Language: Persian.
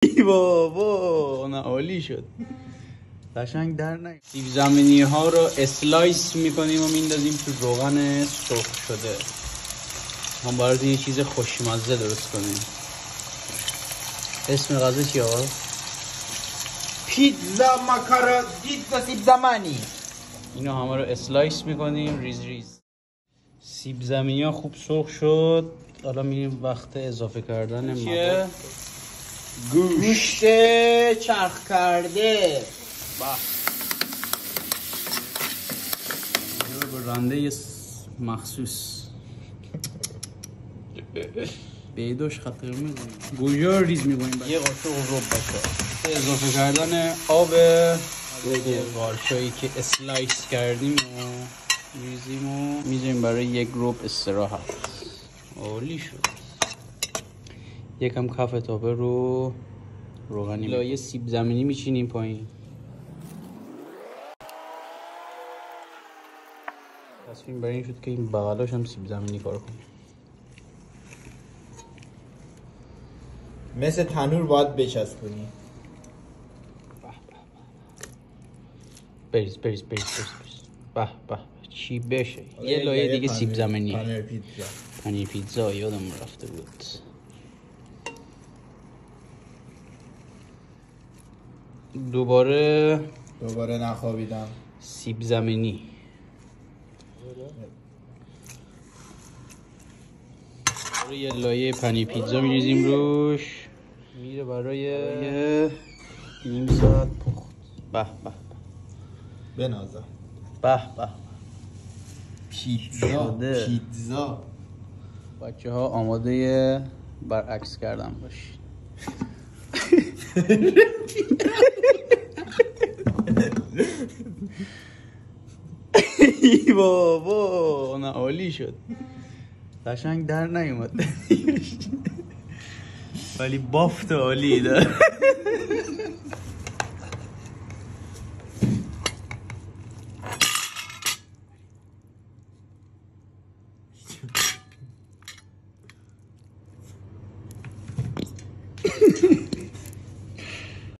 ای بابا نه عالی شد. قشنگ در نه. سیب زمینی ها رو اسلایس میکنیم و میندازیم تو روغن سرخ شده. ما براتون یه چیز خوشمزه درست کنیم. اسم غذا چیه آقا؟ پیتزا ماکارو پیتزا سیب زمینی. اینو همه رو اسلایس میکنیم ریز ریز. سیب زمینی ها خوب سرخ شد. حالا میریم وقت اضافه کردن مواد. گوشت چرخ کرده. با رنده مخصوص بیدوش خطر میکنیم. گوجه رو ریز میکنیم. یه قاشق رو باشه. اضافه کردن آب قارچایی که اسلایس کردیم و ریزیم و میذاریم برای یک ربع استراحت. عالی شد. یکم کف تابه رو روغنی لایه سیب زمینی میچینیم پایین. تصمیم برای این شد که این بغلاش هم سیب زمینی کار کنیم. مثل تنور باید بچسبونی. بریز به به چی بشه. یه لایه دیگه سیب زمینی. پنیر پیتزا یادم رفته بود. دوباره نخوابیدم. سیب زمینی. یه لایه پنیر پیتزا میریزیم روش. میره برای نیم ساعت پخت. به بنازم. به پیتزا. بچه ها آماده برعکس کردن باشید. ای بابا نه عالی شد. قشنگ در نیومد. ولی بافت عالی داره.